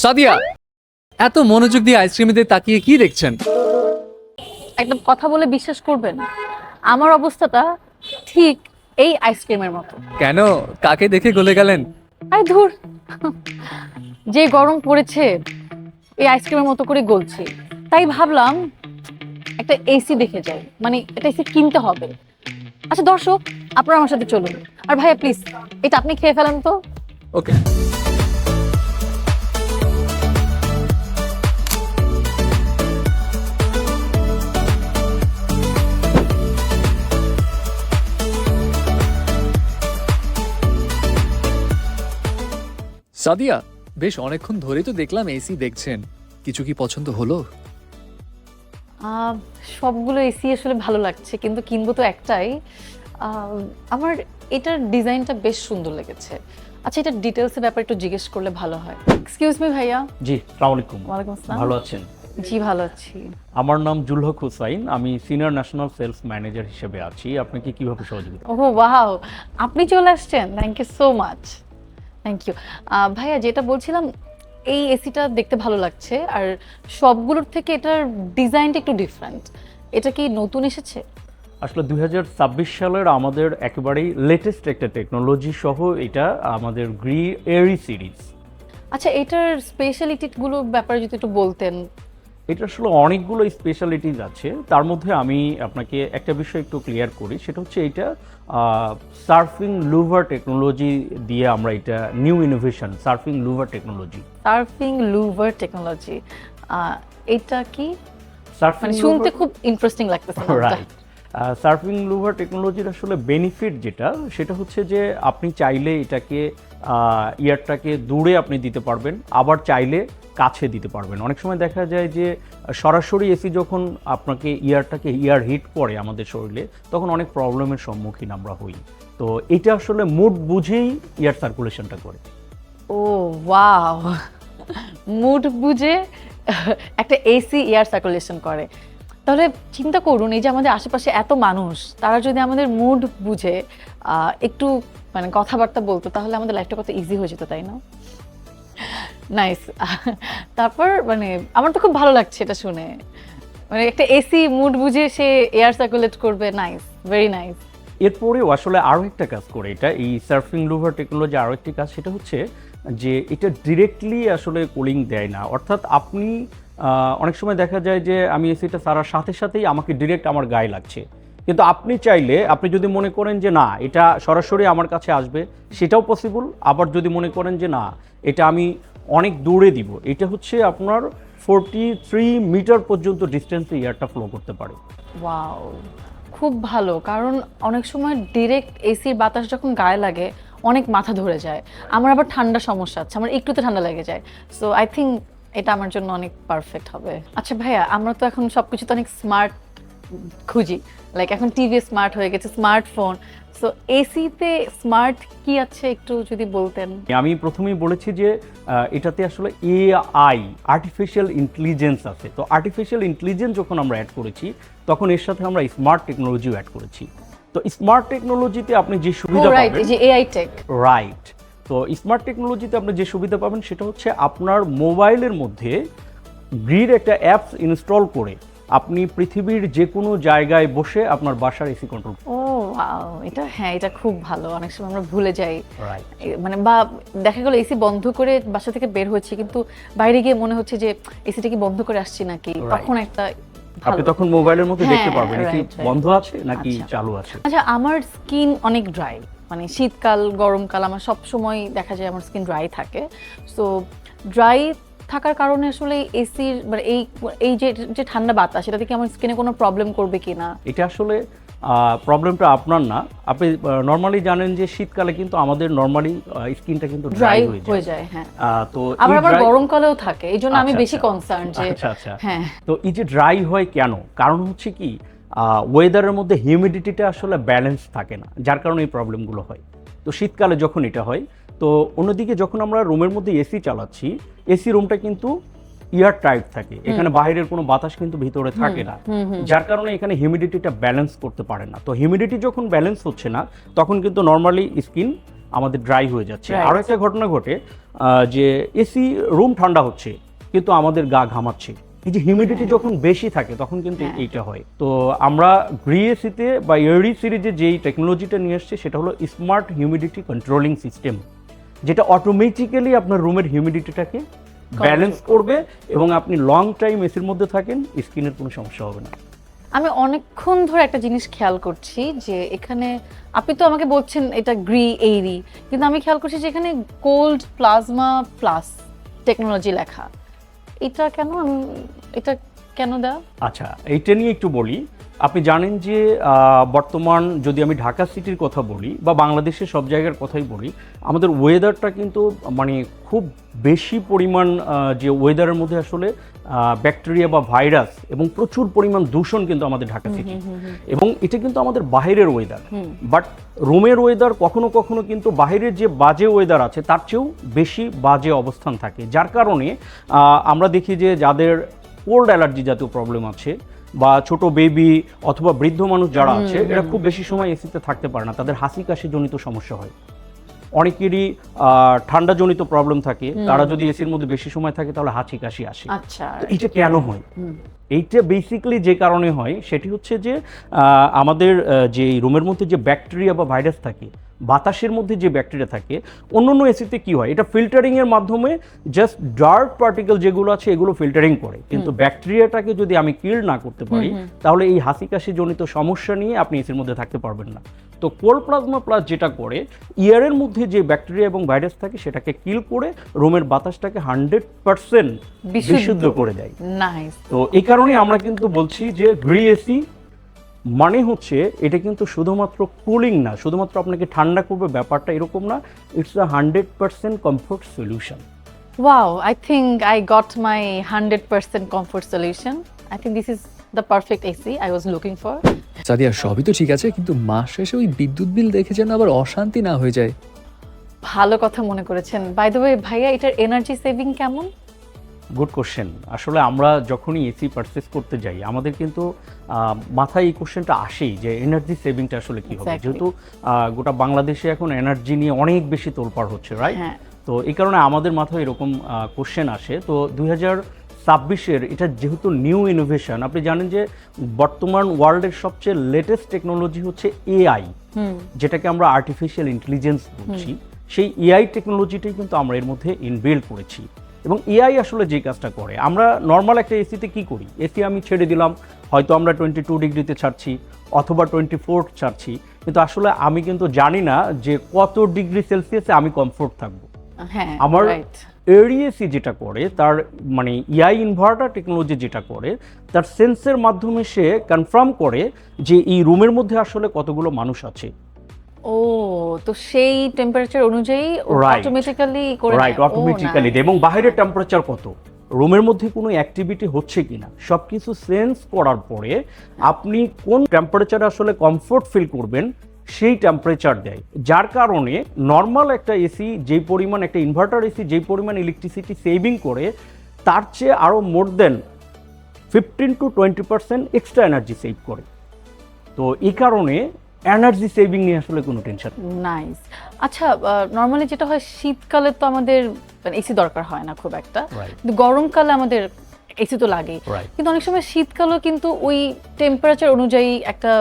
সাদিয়া, এত মনোযোগ দিয়ে আইসক্রিমের দিকে তাকিয়ে কি দেখছেন? একটা কথা বলে বিশ্বাস করবেন, আমার অবস্থাটা ঠিক এই আইসক্রিমের মতো। কেন, কাকে দেখে গলে গেলেন? আরে ধুর, যে গরম পড়েছে এই আইসক্রিমের মতো করে গলছি, তাই ভাবলাম একটা এসি দেখে যাই, মানে একটা এসি কিনতে হবে। আচ্ছা দর্শক, আপনারা আমার সাথে চলুন। আর ভাইয়া প্লিজ এটা আপনি খেয়ে ফেলেন তো। ওকে। সাদিয়া, বেশ অনেকক্ষণ ধরেই তো দেখলাম এসি দেখছেন, কিছু কি পছন্দ হলো? সবগুলো এসি আসলে ভালো লাগছে, কিন্তু কিনবো তো একটাই। আমার এটার ডিজাইনটা বেশ সুন্দর লেগেছে। আচ্ছা, এটার ডিটেলসের ব্যাপারে একটু জিজ্ঞেস করলে ভালো হয়। এক্সকিউজ মি ভাইয়া। জি, আসসালামু আলাইকুম। ওয়ালাইকুম আসসালাম। ভালো আছেন? জি ভালো আছি। আমার নাম জুলহক হুসাইন, আমি সিনিয়র ন্যাশনাল সেলস ম্যানেজার হিসেবে আছি। আপনাকে কিভাবে সহযোগিতা? ওহ ওয়াও, আপনি চলে আসছেন, thank you so much. Thank you. ভাইয়া যেটা বলছিলাম, এই এসিটা দেখতে ভালো লাগছে, আর সবগুলোর থেকে এটার ডিজাইনটা একটু ডিফারেন্ট। এটা কি নতুন এসেছে? আসলে 2026 সালের আমাদের একেবারেই লেটেস্ট একটা টেকনোলজি সহ এটা আমাদের গ্রি এরি সিরিজ। আচ্ছা, এটার স্পেশালিটিগুলোর ব্যাপারে যদি একটু বলতেন। এটা আসলে অনেকগুলো স্পেশালিটিস আছে, তার মধ্যে আমি আপনাকে একটা বিষয় একটু ক্লিয়ার করি, সেটা হচ্ছে এটা সার্ফিং লুভার টেকনোলজি দিয়ে আমরা এটা new innovation surfing Louvre technology. Surfing Louvre technology, এটা কি? সার্ফিং মানে শুনতে খুব ইন্টারেস্টিং লাগতেছে। রাইট। সার্ফিং লুভার টেকনোলজির আসলে বেনিফিট যেটা, সেটা হচ্ছে যে আপনি চাইলে এটাকে ইয়ারটাকে দূরে আপনি দিতে পারবেন, আবার চাইলে কাছে দিতে পারবেন। অনেক সময় দেখা যায় যে সরাসরি এসি যখন আপনাকে ইয়ার হিট করে আমাদের শরীরে, তখন অনেক প্রবলেমের সম্মুখীন আমরা হই। তো এটা আসলে মুড বুঝেই ইয়ার সার্কুলেশনটা করে। ও ওয়াও, মুড বুঝে একটা এসি এয়ার সার্কুলেশন করে। তাহলে চিন্তা করুন, এই যে আমাদের আশেপাশে এত মানুষ, তারা যদি আমাদের মুড বুঝে একটু মানে কথাবার্তা বলতো, তাহলে আমাদের লাইফটা কত ইজি হয়ে যেত, তাই না? নাইস। তারপর মানে আমার তো খুব ভালো লাগছে এটা শুনে, মানে একটা এসি মুড বুঝে সে এয়ার সার্কুলেট করবে। Nice, very nice. এরপরেও আসলে আরও একটা কাজ করে এটা, এই সার্ফিং লুভার টেকনোলজি আরও একটি কাজ, সেটা হচ্ছে যে এটা ডিরেক্টলি আসলে কুলিং দেয় না। অর্থাৎ আপনি অনেক সময় দেখা যায় যে আমি এসিটা সারার সাথে সাথেই আমাকে ডিরেক্ট আমার গায়ে লাগছে, কিন্তু আপনি চাইলে, আপনি যদি মনে করেন যে না এটা সরাসরি আমার কাছে আসবে, সেটাও পসিবল। আবার যদি মনে করেন যে না এটা আমি অনেক দূরে দিব, এটা হচ্ছে আপনার 43 মিটার পর্যন্ত ডিস্টেন্সে এয়ারটা ফ্লো করতে পারে। ওয়াও, খুব ভালো। কারণ অনেক সময় ডিরেক্ট এসির বাতাস যখন গায়ে লাগে অনেক মাথা ধরে যায়। আমার আবার ঠান্ডা সমস্যা আছে, আমার একটুতে ঠান্ডা লেগে যায়। সো আই থিঙ্ক এটা আমার জন্য অনেক পারফেক্ট হবে। আচ্ছা ভাইয়া, আমরা তো এখন সবকিছু তো অনেক স্মার্ট খুঁজি, লাইক এখন টিভি স্মার্ট হয়ে গেছে, স্মার্টফোন। সো এসিতে স্মার্ট কি আছে একটু যদি বলতেন। আমি প্রথমেই বলেছি যে এটাতে আসলে এআই, আর্টিফিশিয়াল ইন্টেলিজেন্স আছে। তো আর্টিফিশিয়াল ইন্টেলিজেন্স যখন আমরা অ্যাড করেছি, তখন এর সাথে আমরা স্মার্ট টেকনোলজিও অ্যাড করেছি। তো স্মার্ট টেকনোলজিতে আপনি যে সুবিধা রাইট, পাবেন, এই যে এআই টেক। রাইট। তো স্মার্ট টেকনোলজিতে আপনি যে সুবিধা পাবেন সেটা হচ্ছে আপনার মোবাইলের মধ্যে গ্রিড একটা অ্যাপস ইনস্টল করে আপনি পৃথিবীর যে কোনো জায়গায় বসে আপনার বাসার এসি কন্ট্রোল। ও ওয়াও, এটা হ্যাঁ, এটা খুব ভালো। অনেক সময় আমরা ভুলে যাই, রাইট। মানে বা দেখা গেল এসি বন্ধ করে বাসা থেকে বের হচ্ছে, কিন্তু বাইরে গিয়ে মনে হচ্ছে যে এসিটা কি বন্ধ করে আসছি নাকি, তখন একটা আপনি তখন মোবাইলের মধ্যে দেখতে হ্যাঁ, পারবেন এসি right, right. বন্ধ আছে নাকি আচ্ছা। চালু আছে। আচ্ছা, আমার স্কিন অনেক ড্রাই, মানে শীতকাল গরমকাল আমার সব সময় দেখা যায় আমার স্কিন ড্রাই থাকে। সো ড্রাই থাকার কারণে আসলে এসির মানে এই এই যে যে ঠান্ডা বাতাস, সেটা থেকে আমার স্কিনে কোনো প্রবলেম করবে কিনা? এটা আসলে প্রবলেমটা আপনার না। আপনি নর্মালি জানেন যে শীতকালে কিন্তু আমাদের নর্মালি স্কিনটা কিন্তু ড্রাই ড্রাই হয়ে হয়ে যায়, হ্যাঁ। তো আবার এই আমার dry- গরমকালেও থাকে, এই জন্য আমি আচ্ছা, বেশি আচ্ছা। কনসার্ন যে আচ্ছা আচ্ছা। হ্যাঁ। তো এই যে ড্রাই হয় কেন, কারণ হচ্ছে কি ওয়েদারের মধ্যে হিউমিডিটিটা আসলে ব্যালেন্স থাকে না, যার কারণে এই প্রবলেমগুলো হয়। তো শীতকালে যখন এটা হয়, তো অন্যদিকে যখন আমরা রুমের মধ্যে এসি চালাচ্ছি, এসি রুমটা কিন্তু এয়ার টাইট থাকে, এখানে বাইরের কোনো বাতাস কিন্তু ভিতরে থাকে না, যার কারণে এখানে হিউমিডিটিটা ব্যালেন্স করতে পারে না। তো হিউমিডিটি যখন ব্যালেন্স হচ্ছে না, তখন কিন্তু নর্মালি স্কিন আমাদের ড্রাই হয়ে যাচ্ছে। Right. আরও একটা ঘটনা ঘটে যে এসি রুম ঠান্ডা হচ্ছে কিন্তু আমাদের গা ঘামাচ্ছে। এই যে হিউমিডিটি যখন বেশি থাকে তখন কিন্তু হ্যাঁ। এইটা হয়। তো আমরা গ্রি এসিতে বা এয়ারি সিরিজে যেই টেকনোলজিটা নিয়ে আসছে সেটা হলো স্মার্ট হিউমিডিটি কন্ট্রোলিং সিস্টেম, যেটা অটোমেটিক্যালি আপনার রুমের হিউমিডিটিটাকে ব্যালেন্স করবে এবং আপনি লং টাইম এসির মধ্যে থাকেন, স্কিনের কোনো সমস্যা হবে না। আমি অনেকক্ষণ ধরে একটা জিনিস খেয়াল করছি যে এখানে আপনি তো আমাকে বলছেন এটা গ্রি এইরি, কিন্তু আমি খেয়াল করছি যে এখানে কোল্ড প্লাজমা প্লাস টেকনোলজি লেখা। এটা কেন এটা কেন দেওয়া? আচ্ছা, এইটা নিয়ে একটু বলি। আপনি জানেন যে বর্তমান যদি আমি ঢাকা সিটির কথা বলি বা বাংলাদেশের সব জায়গার কথাই বলি, আমাদের ওয়েদারটা কিন্তু মানে খুব বেশি পরিমাণ যে ওয়েদারের মধ্যে আসলে ব্যাকটেরিয়া বা ভাইরাস এবং প্রচুর পরিমাণ দূষণ কিন্তু আমাদের ঢাকা সিটি, এবং এটা কিন্তু আমাদের বাইরের ওয়েদার। বাট রুমের ওয়েদার কখনো কখনো কিন্তু বাইরের যে বাজে ওয়েদার আছে তার চেয়েও বেশি বাজে অবস্থান থাকে, যার কারণে আমরা দেখি যে যাদের কোল্ড অ্যালার্জি জাতীয় প্রবলেম আছে বা ছোট বেবি অথবা বৃদ্ধ মানুষ যারা আছে, এরা খুব বেশি সময় এসিতে থাকতে পারে না, তাদের হাসি কাশি জনিত সমস্যা হয়। অনেকেরই ঠান্ডা জনিত প্রবলেম থাকে, তারা যদি এসির মধ্যে বেশি সময় থাকে তাহলে হাঁচি কাশি আসে। আচ্ছা, তো এইটা কেন হয়? এইটা বেসিক্যালি যে কারণে হয় সেটি হচ্ছে যে আমাদের যে রুমের মধ্যে যে ব্যাকটেরিয়া বা ভাইরাস থাকে, বাতাসের মধ্যে যে ব্যাকটেরিয়া থাকে, অন্য এসিতে কি হয়, এটা ফিল্টারিং এর মাধ্যমে জাস্ট ডার্ট পার্টিকেল যেগুলো আছে এগুলো ফিল্টারিং করে, কিন্তু ব্যাকটেরিয়াটাকে যদি আমি কিল না করতে পারি তাহলে এই হাসি কাশি জনিত সমস্যা নিয়ে আপনি এসির মধ্যে থাকতে পারবেন না। তো কোল্ড প্লাজমা প্লাস যেটা করে, ইয়ারের মধ্যে যে ব্যাকটেরিয়া এবং ভাইরাস থাকে সেটাকে কিল করে রুমের বাতাসটাকে 100% বিশুদ্ধ করে দেয়। নাইস। তো এই কারণে আমরা কিন্তু বলছি যে গ্রি এসি মানে হচ্ছে এটা কিন্তু শুধুমাত্র কুলিং না, শুধুমাত্র আপনাকে ঠান্ডা করবে ব্যাপারটা এরকম না, it's a 100% comfort solution. Wow, I think I got my 100% comfort solution. I think this is the perfect AC I was looking for. Sadia, সবই তো ঠিক আছে, কিন্তু মাস শেষে ওই বিদ্যুৎ বিল দেখে যেন আবার অশান্তি না হয়ে যায়। ভালো কথা মনে করেছেন। বাই দ্য ওয়ে ভাইয়া, এটার এনার্জি সেভিং কেমন? Good question. আসলে আমরা যখনই এসি পারচেস করতে যাই আমাদের কিন্তু মাথায় এই কোশ্চেনটা আসেই যে এনার্জি সেভিংটা আসলে কি হবে, Exactly. যেহেতু গোটা বাংলাদেশে এখন এনার্জি নিয়ে অনেক বেশি তোলপাড় হচ্ছে, রাইট? হ্যাঁ। তো এই কারণে আমাদের মাথায় এরকম কোশ্চেন আসে। তো 2026-এর এটা যেহেতু নিউ ইনোভেশন, আপনি জানেন যে বর্তমান ওয়ার্ল্ডের সবচেয়ে লেটেস্ট টেকনোলজি হচ্ছে এআই, যেটাকে আমরা আর্টিফিশিয়াল ইন্টেলিজেন্স বলছি। সেই এআই টেকনোলজিটাই কিন্তু আমরা এর মধ্যে ইনবিল্ড করেছি। এবং এআই আসলে যে কাজটা করে, আমরা নর্মাল একটা এসিতে কি করি, এসি আমি ছেড়ে দিলাম, হয়তো আমরা 22 ডিগ্রিতে ছাড়ছি অথবা 24 ছাড়ছি, কিন্তু আসলে আমি কিন্তু জানি না যে কত ডিগ্রি সেলসিয়াসে আমি কমফোর্ট থাকবো। হ্যাঁ, আমার রাইট। এরিএসি যেটা করে, তার মানে এআই ইনভার্টার টেকনোলজি যেটা করে, তার সেন্সের মাধ্যমে সে কনফার্ম করে যে এই রুমের মধ্যে আসলে কতগুলো মানুষ আছে। ও, তো সেই টেম্পারেচার অনুযায়ী Right. অটোমেটিক্যালি করে রাইট, অটোমেটিক্যালি। এবং বাইরের টেম্পারেচার কত, রুমের মধ্যে কোনো অ্যাক্টিভিটি হচ্ছে কিনা, সব কিছু সেন্স করার পরে আপনি কোন টেম্পারেচারে আসলে কমফোর্ট ফিল করবেন সেই টেম্পারেচার দেয়। যার কারণে নর্মাল একটা এসি যেই পরিমাণ, একটা ইনভার্টার এসি যেই পরিমাণ ইলেকট্রিসিটি সেভিং করে, তার চেয়ে আরও মোর দেন 15 to 20% এক্সট্রা এনার্জি সেভ করে। তো এই কারণে এনার্জি সেভিং নিয়ে আসলে কোনো টেনশন। নাইস। আচ্ছা, নর্মালি যেটা হয় শীতকালে তো আমাদের এসি দরকার হয় না খুব একটা, Right. কিন্তু গরমকালে আমাদের এসি তো লাগেই। Right. কিন্তু অনেক সময় শীতকালেও কিন্তু ওই টেম্পারেচার অনুযায়ী একটা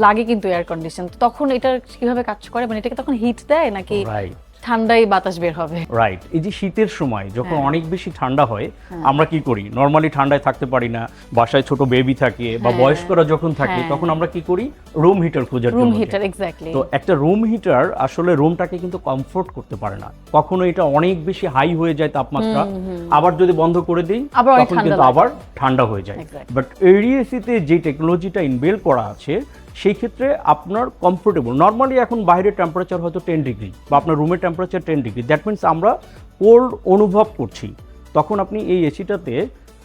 লাগে কিন্তু এয়ার কন্ডিশন, তখন এটা কিভাবে কাজ করে, মানে এটাকে তখন হিট দেয় নাকি রাইট, ঠান্ডাই বাতাস বের হবে? রাইট। এই যে শীতের সময় যখন হ্যাঁ। অনেক বেশি ঠান্ডা হয়, আমরা কি করি, নর্মালি ঠান্ডায় থাকতে পারি না, বাসায় ছোট বেবি থাকে বা হ্যাঁ। বয়স্করা যখন থাকে, হ্যাঁ। তখন আমরা কি করি, রুম হিটার খোঁজার রুম জন্য হিটার, যাই। এক্স্যাক্টলি। তো একটা রুম হিটার আসলে রুমটাকে কিন্তু কমফোর্ট করতে পারে না, কখনো এটা অনেক বেশি হাই হয়ে যায় তাপমাত্রা, আবার যদি বন্ধ করে দিই আবার অনেক তখন ঠান্ডা কিন্তু লাগে। আবার ঠান্ডা হয়ে যায়। Exactly. বাট এরিএসিতে যে টেকনোলজিটা ইনবিল্ড করা আছে সেই ক্ষেত্রে আপনার কমফোর্টেবল, নর্মালি এখন বাইরের টেম্পারেচার হয়তো 10 ডিগ্রি বা আপনার রুমের টেম্পারেচার 10 ডিগ্রি, দ্যাট মিনস আমরা কোল্ড অনুভব করছি, তখন আপনি এই এসিটাতে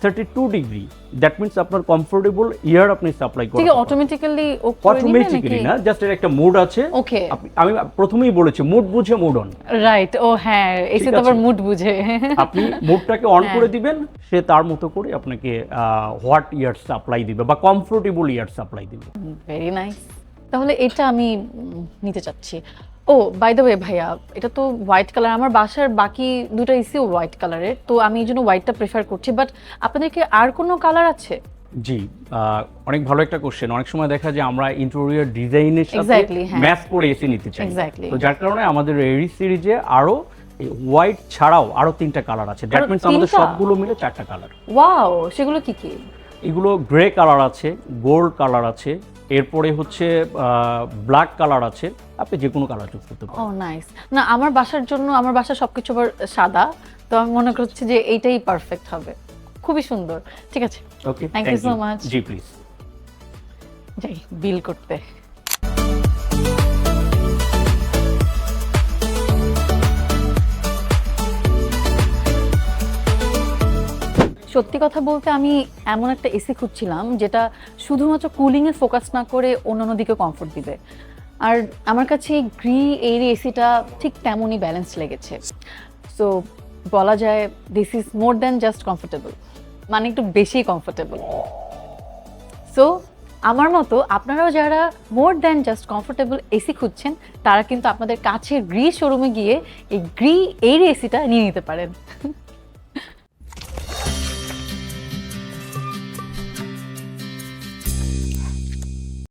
32 ডিগ্রি, দ্যাট মিনস আপনার কমফোর্টেবল এয়ার আপনি সাপ্লাই ঠিক করেন। অটোমেটিক্যালি অটোমেটিক্যালি না, জাস্ট এর একটা মোড আছে। ওকে, আমি প্রথমেই বলেছি মুড বুঝে মুড অন। রাইট। ও হ্যাঁ, এসি তো আছে। আবার মুড বুঝে। আপনি মুডটাকে অন করে দিবেন, সে তার মতো করে আপনাকে হোয়াট ইয়ার সাপ্লাই দিবে বা কমফোর্টেবল ইয়ার সাপ্লাই দিবে। Very nice. তাহলে এটা আমি নিতে চাচ্ছি। ও বাই দ্য ওয়ে ভাইয়া, এটা তো হোয়াইট কালার, আমার বাসার বাকি দুটো এসিও হোয়াইট কালারের, তো আমি এই জন্য হোয়াইটটা প্রেফার করছি। বাট আপনাদের কি আর কোনো কালার আছে? জি, অনেক ভালো একটা কোশ্চেন। অনেক সময় দেখা যায় আমরা ইন্টেরিয়র ডিজাইনের সাথে Exactly, হ্যাঁ। ম্যাচ করে এসি নিতে চাই। Exactly. তো যার কারণে আমাদের এরি সিরিজে আরো হোয়াইট ছাড়াও আরো 3টা কালার আছে। দ্যাট আরো মিন্স আমাদের 3টা? সবগুলো মিলে 4টা কালার। ওয়াও, সেগুলো কি কি? এগুলো গ্রে কালার আছে, গোল্ড কালার আছে, এরপরে হচ্ছে ব্ল্যাক কালার আছে। আপনি যে কোনো কালার চুজ করতে ও পারেন। নাইস। না, আমার বাসার জন্য, আমার বাসা সবকিছু আবার সাদা, তো আমি মনে করছি যে এইটাই পারফেক্ট হবে। খুবই সুন্দর। ঠিক আছে, ওকে, Thank you so much. G please. যাই বিল করতে। সত্যি কথা বলতে আমি এমন একটা এসি খুঁজছিলাম যেটা শুধুমাত্র কুলিংয়ে ফোকাস না করে অন্যান্য দিকে কমফোর্ট দিবে। আর আমার কাছে এই গ্রি এর এসিটা ঠিক তেমনই ব্যালেন্স লেগেছে। সো বলা যায় this is more than just comfortable, মানে একটু বেশি কমফোর্টেবল। সো আমার মতো আপনারাও যারা more than just comfortable AC খুঁজছেন, তারা কিন্তু আপনাদের কাছের গ্রি শোরুমে গিয়ে এই গ্রি এর এসিটা নিয়ে নিতে পারেন।